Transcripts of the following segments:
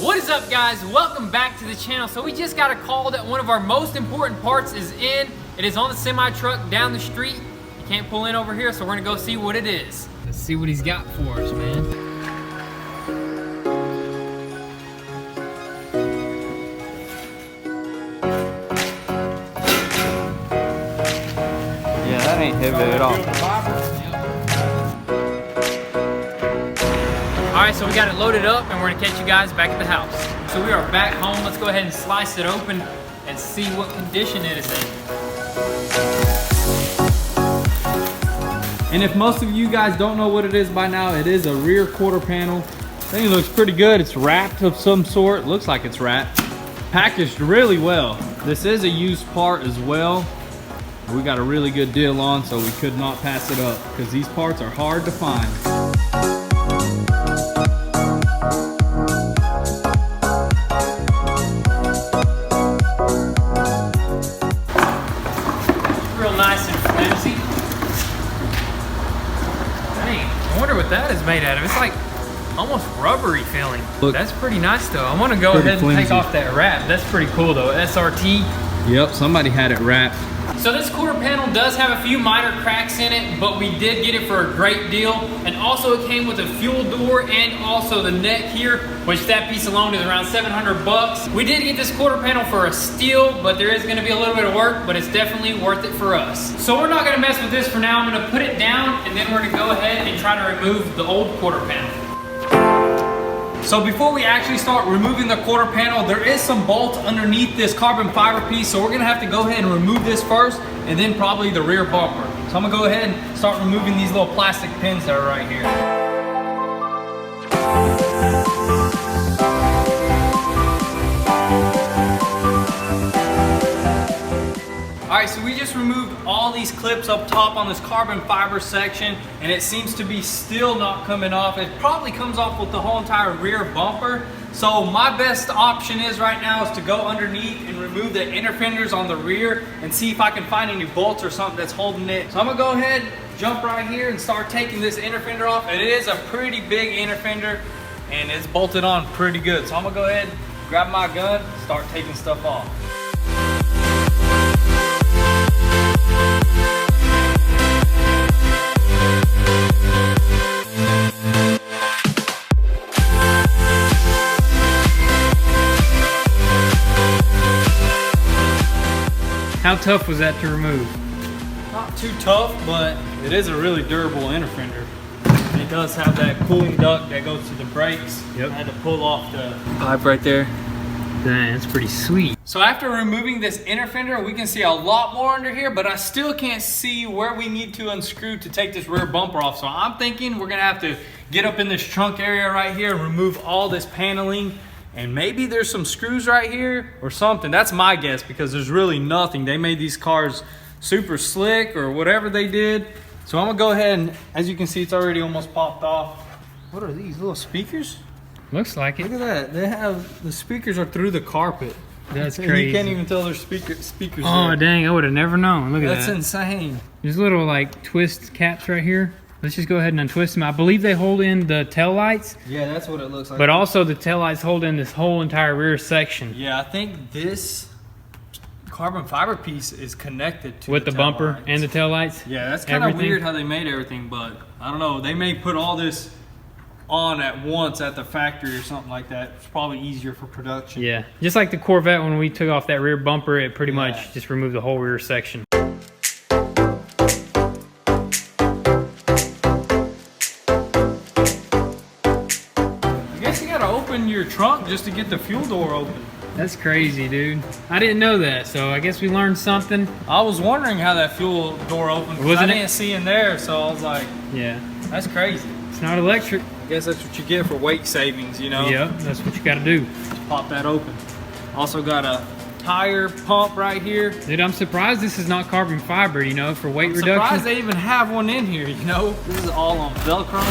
What is up, guys? Welcome back to the channel. So we just got a call that one of our most important parts is in. It is on the semi truck down the street. You can't pull in over here, so we're gonna go see what it is. Let's see what he's got for us, man. Yeah, that ain't heavy at all. All right, so we got it loaded up and we're gonna catch you guys back at the house. So we are back home. Let's go ahead and slice it open and see what condition it is in. And if most of you guys don't know what it is by now, it is a rear quarter panel. I think it looks pretty good. It's wrapped of some sort. Looks like it's wrapped. Packaged really well. This is a used part as well. We got a really good deal on, so we could not pass it up because these parts are hard to find. Real nice and flimsy. Dang, I wonder what that is made out of. It's like almost rubbery feeling. Look, that's pretty nice though. I want to go ahead and take off that wrap. That's pretty cool though. SRT. Yep, somebody had it wrapped. So this quarter panel does have a few minor cracks in it, but we did get it for a great deal. And also it came with a fuel door and also the neck here, which that piece alone is around 700 bucks. We did get this quarter panel for a steal, but there is gonna be a little bit of work, but it's definitely worth it for us. So we're not gonna mess with this for now. I'm gonna put it down and then we're gonna go ahead and try to remove the old quarter panel. So before we actually start removing the quarter panel, there is some bolts underneath this carbon fiber piece, so we're gonna have to go ahead and remove this first, and then probably the rear bumper. So I'm gonna go ahead and start removing these little plastic pins that are right here. All right, so we just removed all these clips up top on this carbon fiber section, and it seems to be still not coming off. It probably comes off with the whole entire rear bumper. So my best option is right now is to go underneath and remove the inner fenders on the rear and see if I can find any bolts or something that's holding it. So I'm gonna go ahead, jump right here and start taking this inner fender off. It is a pretty big inner fender and it's bolted on pretty good. So I'm gonna go ahead, grab my gun, start taking stuff off. How tough was that to remove? Not too tough, but it is a really durable inner fender. It does have that cooling duct that goes to the brakes. Yep. I had to pull off the pipe right there. Dang, that's pretty sweet. So after removing this inner fender, we can see a lot more under here, but I still can't see where we need to unscrew to take this rear bumper off. So I'm thinking we're gonna have to get up in this trunk area right here and remove all this paneling. And maybe there's some screws right here or something. That's my guess because there's really nothing. They made these cars super slick or whatever they did. So I'm gonna go ahead and, as you can see, it's already almost popped off. What are these, little speakers? Looks like it. Look at that. They have, the speakers are through the carpet. That's crazy. You can't even tell there's speakers Oh, there. dang, I would have never known. Look at that. That's insane. There's little like twist caps right here. Let's just go ahead and untwist them. I believe they hold in the tail lights, Yeah, that's what it looks like. but also the tail lights hold in this whole entire rear section. Yeah, I think this carbon fiber piece is connected to With the bumper tail lights. and the tail lights. Yeah, that's kind of everything. weird how they made everything, but I don't know. They may put all this on at once at the factory or something like that. It's probably easier for production. Yeah, just like the Corvette, when we took off that rear bumper, it pretty Yeah. much just removed the whole rear section. I guess you gotta open your trunk just to get the fuel door open. That's crazy, dude. I didn't know that, so I guess we learned something. I was wondering how that fuel door opened because I Wasn't it? didn't see in there, so I was like, Yeah, that's crazy. it's not electric. I guess that's what you get for weight savings, you know? Yep, that's what you gotta do. Pop that open. Also got a tire pump right here. Dude, I'm surprised this is not carbon fiber, you know, for weight I'm reduction. surprised they even have one in here, you know? This is all on Velcro.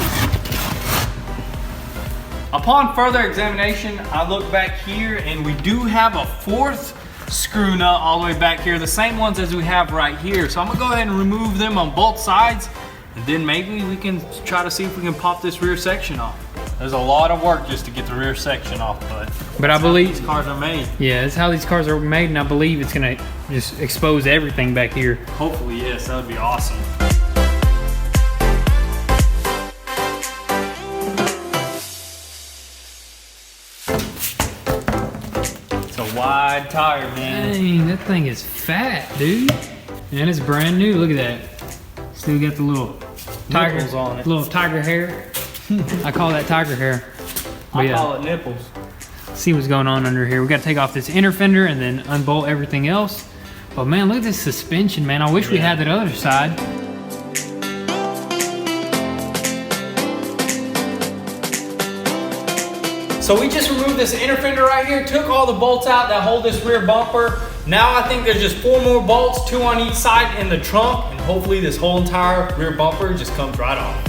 Upon further examination, I look back here and we do have a fourth screw nut all the way back here, the same ones as we have right here. So I'm gonna go ahead and remove them on both sides, and then maybe we can try to see if we can pop this rear section off. There's a lot of work just to get the rear section off, But I believe these cars are made. yeah, that's how these cars are made, and I believe it's gonna just expose everything back here. Hopefully, yes, that would be awesome. It's a wide tire, man. Dang, that thing is fat, dude. And it's brand new. Look at that. Still got the little tiger Nipples on it. Little tiger hair. I call that tiger hair. But I yeah, call it nipples. see what's going on under here. We got to take off this inner fender and then unbolt everything else. But man, look at this suspension, man. I wish we had that other side. So we just removed this inner fender right here, took all the bolts out that hold this rear bumper. Now I think there's just 4 more bolts, 2 on each side in the trunk, and hopefully this whole entire rear bumper just comes right off.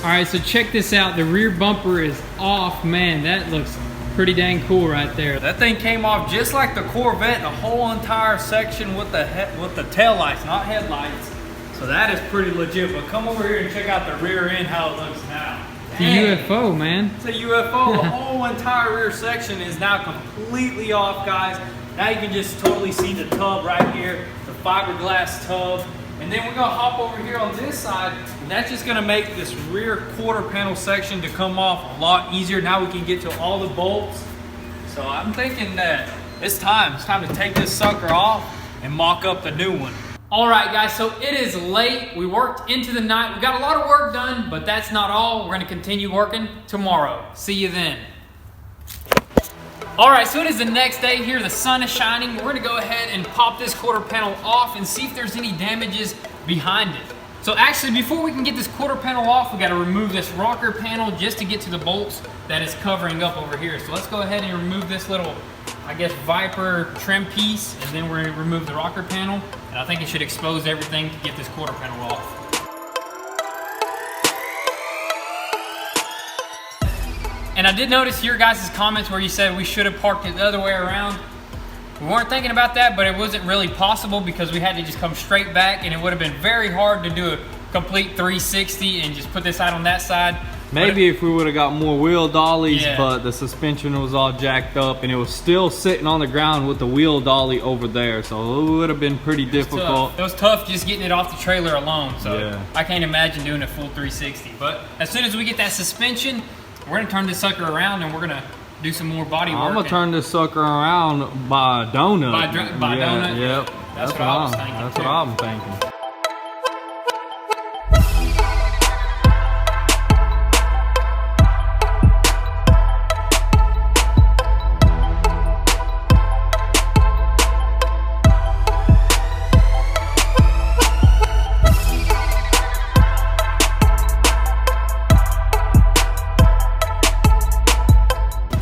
All right, so check this out. The rear bumper is off. Man, that looks pretty dang cool right there. That thing came off just like the Corvette, the whole entire section with the tail lights, not headlights. So that is pretty legit. But come over here and check out the rear end, how it looks now. It's a UFO, man. It's a UFO. The whole entire rear section is now completely off, guys. Now you can just totally see the tub right here, the fiberglass tub. And then we're gonna hop over here on this side, and that's just gonna make this rear quarter panel section to come off a lot easier. Now we can get to all the bolts. So I'm thinking that it's time to take this sucker off and mock up the new one. All right, guys, so it is late. We worked into the night. We got a lot of work done, but that's not all. We're gonna continue working tomorrow. See you then. All right, so it is the next day here. The sun is shining. We're gonna go ahead and pop this quarter panel off and see if there's any damages behind it. So actually, before we can get this quarter panel off, we gotta remove this rocker panel just to get to the bolts that is covering up over here. So let's go ahead and remove this little, I guess, Viper trim piece, and then we're gonna remove the rocker panel. And I think it should expose everything to get this quarter panel off. And I did notice your guys' comments where you said we should have parked it the other way around. We weren't thinking about that, but it wasn't really possible because we had to just come straight back, and it would have been very hard to do a complete 360 and just put this out on that side. Maybe if we would have got more wheel dollies, Yeah. but the suspension was all jacked up and it was still sitting on the ground with the wheel dolly over there. So it would have been pretty difficult. It was tough just getting it off the trailer alone, so Yeah. I can't imagine doing a full 360. But as soon as we get that suspension, we're gonna turn this sucker around and we're gonna do some more body work. I'm gonna turn this sucker around by a donut. By yeah, donut? Yep. That's what I was thinking, That's too. what I'm thinking.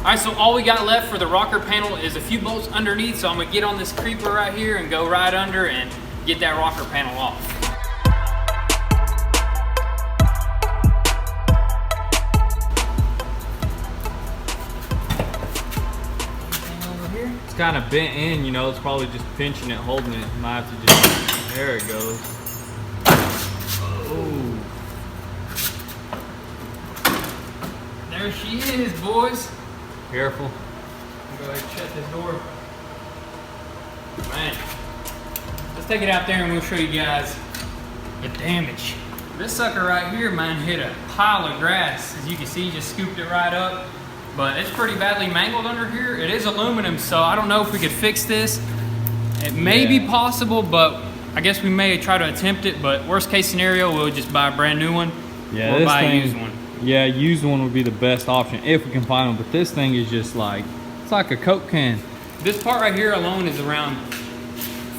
All right, so all we got left for the rocker panel is a few bolts underneath, so I'm gonna get on this creeper right here and go right under and get that rocker panel off. It's kind of bent in, you know, it's probably just pinching it, holding it. Might have to just, there it goes. Oh. There she is, boys. Careful. Go ahead and shut this door. Man, let's take it out there and we'll show you guys the damage. This sucker right here, man, hit a pile of grass. As you can see, just scooped it right up. But it's pretty badly mangled under here. It is aluminum, so I don't know if we could fix this. It may be possible, but I guess we may try to attempt it. But worst case scenario, we'll just buy a brand new one Yeah, or this buy a thing, used one. Yeah, used one would be the best option if we can find them. But this thing is just like, it's like a Coke can. This part right here alone is around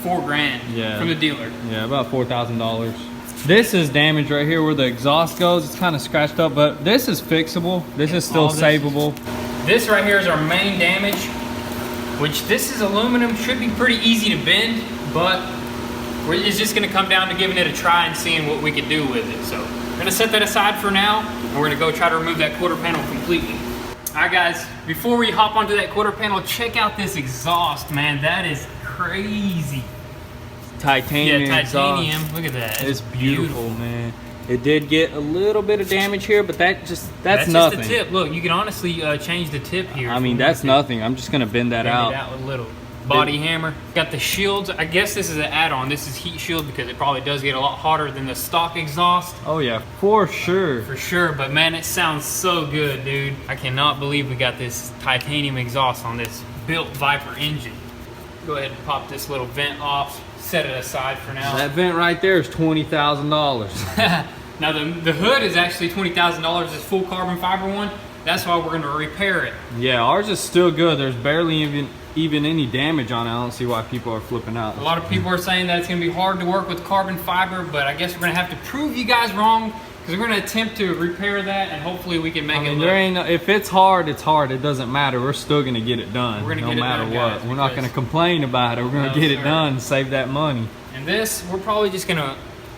$4 grand from the dealer. Yeah, about $4,000. This is damaged right here where the exhaust goes. It's kind of scratched up, but this is fixable. This is still All this- savable. This right here is our main damage, which this is aluminum, should be pretty easy to bend, but it's just gonna come down to giving it a try and seeing what we can do with it. So we're gonna set that aside for now, and we're gonna go try to remove that quarter panel completely. All right, guys, before we hop onto that quarter panel, check out this exhaust, man. That is crazy. Titanium. Yeah, exhaust. titanium. Look at that. It's beautiful, man. It did get a little bit of damage here, but that's That's nothing. just the tip. Look, you can honestly change the tip here. I mean, that's nothing. I'm just gonna bend that Bend out. it out a little. Body hammer. Got the shields. I guess this is an add-on. This is heat shield because it probably does get a lot hotter than the stock exhaust. Oh yeah, for sure. For sure, but man, it sounds so good, dude. I cannot believe we got this titanium exhaust on this built Viper engine. Go ahead and pop this little vent off. Set it aside for now. That vent right there is $20,000. Now the hood is actually $20,000. This full carbon fiber one. That's why we're gonna repair it. Yeah, ours is still good. There's barely even any damage on it. I don't see why people are flipping out. A lot of people are saying that it's gonna be hard to work with carbon fiber, but I guess we're gonna have to prove you guys wrong because we're gonna attempt to repair that and hopefully we can make it look. There ain't if it's hard, it's hard. It doesn't matter. We're still gonna get it done. We're gonna no get it matter done, what. guys, We're not gonna complain about it. We're gonna No, get it sir. done. Save that money. And this, we're probably just gonna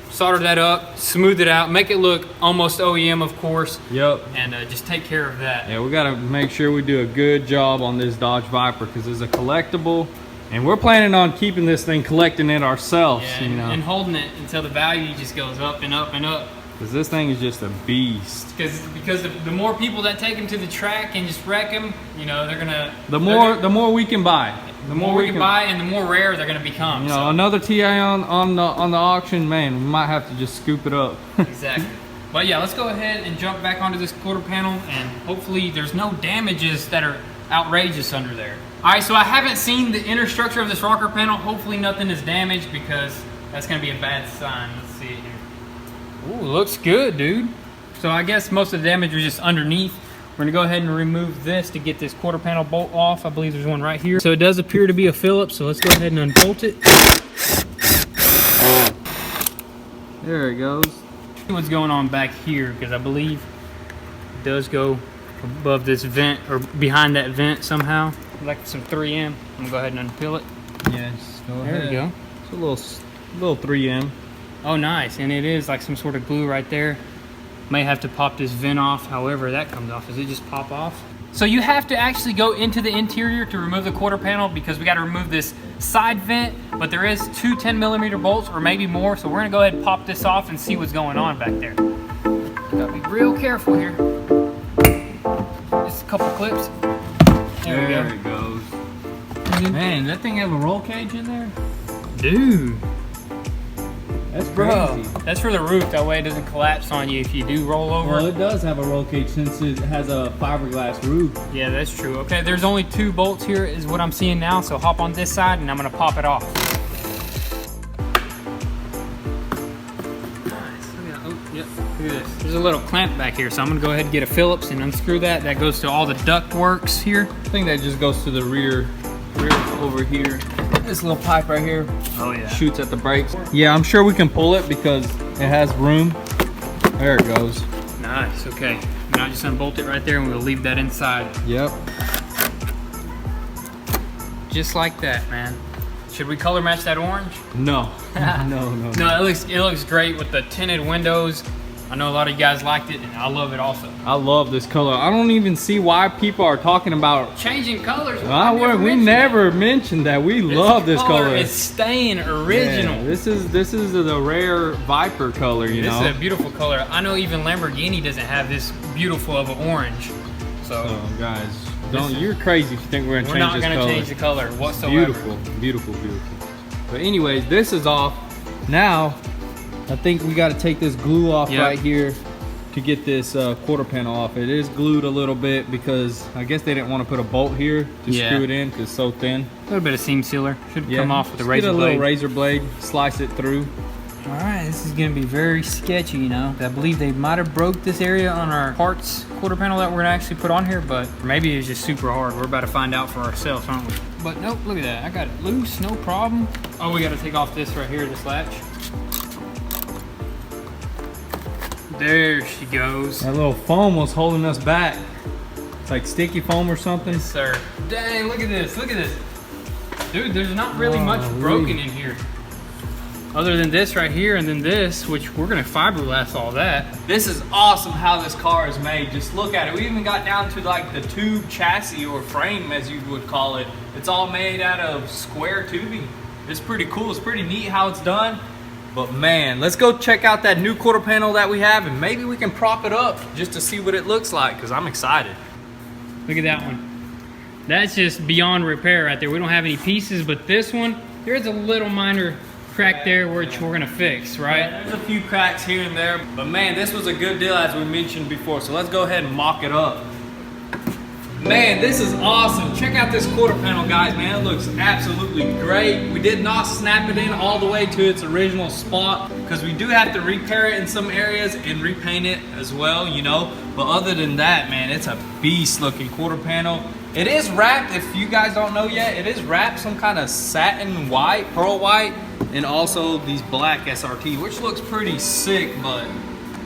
solder that up, smooth it out, make it look almost OEM, of course, Yep. and just take care of that. Yeah, we gotta make sure we do a good job on this Dodge Viper because it's a collectible, and we're planning on keeping this thing, collecting it ourselves. Yeah, you know, and holding it until the value just goes up and up and up. because this thing is just a beast. Because the more people that take them to the track and just wreck them, you know, they're gonna. The more we can buy, the more we can buy, and the more rare they're gonna become. You know, so. another TI on the auction, man, we might have to just scoop it up. Exactly. But yeah, let's go ahead and jump back onto this quarter panel, and hopefully there's no damages that are outrageous under there. All right, so I haven't seen the inner structure of this rocker panel. Hopefully nothing is damaged because that's gonna be a bad sign. Let's see it here. Ooh, looks good, dude. So I guess most of the damage was just underneath. We're gonna go ahead and remove this to get this quarter panel bolt off. I believe there's one right here. So it does appear to be a Phillips, so let's go ahead and unbolt it. There it goes. See what's going on back here, because I believe it does go above this vent or behind that vent somehow. Like some 3M. I'm gonna go ahead and unpeel it. Yes, go There we go. It's a little 3M. Oh, nice. And it is like some sort of glue right there. May have to pop this vent off. However that comes off. Does it just pop off? So you have to actually go into the interior to remove the quarter panel because we got to remove this side vent, but there is two 10mm bolts or maybe more. So we're gonna go ahead and pop this off and see what's going on back there. Gotta be real careful here. Just a couple clips. There we go. it goes. Man, that thing have a roll cage in there? Dude. That's Bro, crazy. that's for the roof. That way it doesn't collapse on you if you do roll over. Well, it does have a roll cage since it has a fiberglass roof. Yeah, that's true. Okay, there's only 2 bolts here is what I'm seeing now. So hop on this side and I'm gonna pop it off. Nice. Look at that. Oh, yep. Look at this. There's a little clamp back here. So I'm gonna go ahead and get a Phillips and unscrew that. That goes to all the duct works here. I think that just goes to the rear over here. This little pipe right here Oh yeah. shoots at the brakes. Yeah, I'm sure we can pull it because it has room. There it goes. Nice. Okay. Now just unbolt it right there and we'll leave that inside. Yep. Just like that, man. Should we color match that orange? No. No. No, it looks great with the tinted windows. I know a lot of you guys liked it, and I love it also. I love this color. I don't even see why people are talking about. Changing colors. We never mentioned that. We love this color. It's staying original. Yeah, this is the rare Viper color, you know. This is a beautiful color. I know even Lamborghini doesn't have this beautiful of an orange. So guys, you're crazy if you think we're we're not gonna change the color whatsoever. Beautiful. But anyways, this is off. Now, I think we got to take this glue off right here to get this quarter panel off. It is glued a little bit because I guess they didn't want to put a bolt here to screw it in because it's so thin. A little bit of seam sealer. Should come off with a razor Get a blade. little razor blade, slice it through. All right, this is gonna be very sketchy, you know. I believe they might have broke this area on our parts quarter panel that we're gonna actually put on here, but maybe it's just super hard. We're about to find out for ourselves, aren't we? But nope, look at that. I got it loose, no problem. Oh, we gotta take off this right here, this latch. There she goes. That little foam was holding us back. It's like sticky foam or something. Yes, sir. Dang, look at this, look at this. Dude, there's not really much broken in here. other than this right here and then this, which we're gonna fiberglass all that. This is awesome how this car is made. Just look at it. We even got down to like the tube chassis or frame, as you would call it. It's all made out of square tubing. It's pretty cool. It's pretty neat how it's done. But man, let's go check out that new quarter panel that we have, and maybe we can prop it up just to see what it looks like, because I'm excited. Look at that one. That's just beyond repair right there. We don't have any pieces, but this one, there's a little minor crack there which we're gonna fix, right? Yeah, there's a few cracks here and there, but man, this was a good deal as we mentioned before. So let's go ahead and mock it up. Man, this is awesome. Check out this quarter panel, guys, man. It looks absolutely great. We did not snap it in all the way to its original spot because we do have to repair it in some areas and repaint it as well, you know. But other than that, man, it's a beast looking quarter panel. It is wrapped, if you guys don't know yet, it is wrapped some kind of satin white, pearl white, and also these black SRT, which looks pretty sick, but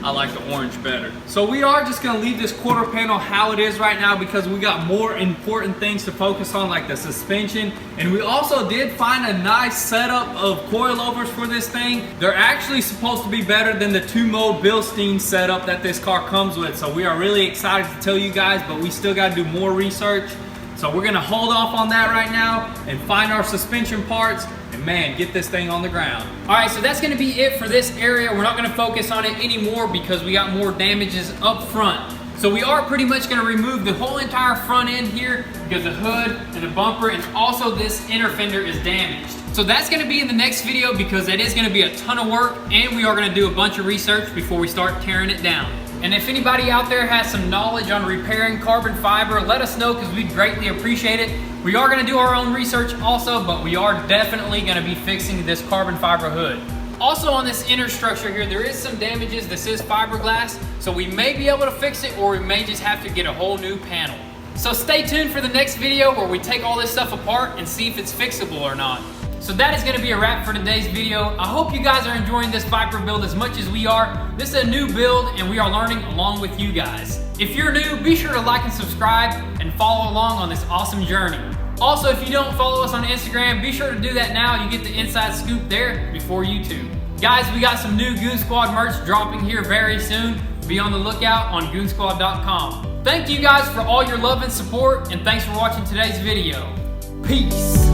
I like the orange better. So we are just gonna leave this quarter panel how it is right now because we got more important things to focus on, like the suspension. And we also did find a nice setup of coilovers for this thing. They're actually supposed to be better than the 2-mode Bilstein setup that this car comes with. So we are really excited to tell you guys, but we still gotta do more research. So we're gonna hold off on that right now and find our suspension parts and man, get this thing on the ground. All right, so that's gonna be it for this area. We're not gonna focus on it anymore because we got more damages up front. So we are pretty much gonna remove the whole entire front end here because the hood and the bumper and also this inner fender is damaged. So that's gonna be in the next video because it is gonna be a ton of work and we are gonna do a bunch of research before we start tearing it down. And if anybody out there has some knowledge on repairing carbon fiber, let us know because we'd greatly appreciate it. We are gonna do our own research also, but we are definitely gonna be fixing this carbon fiber hood. Also on this inner structure here, there is some damages. This is fiberglass, so we may be able to fix it or we may just have to get a whole new panel. So stay tuned for the next video where we take all this stuff apart and see if it's fixable or not. So that is gonna be a wrap for today's video. I hope you guys are enjoying this Viper build as much as we are. This is a new build and we are learning along with you guys. If you're new, be sure to like and subscribe and follow along on this awesome journey. Also, if you don't follow us on Instagram, be sure to do that now. You get the inside scoop there before YouTube. Guys, we got some new Goon Squad merch dropping here very soon. Be on the lookout on goonsquad.com. Thank you guys for all your love and support, and thanks for watching today's video. Peace.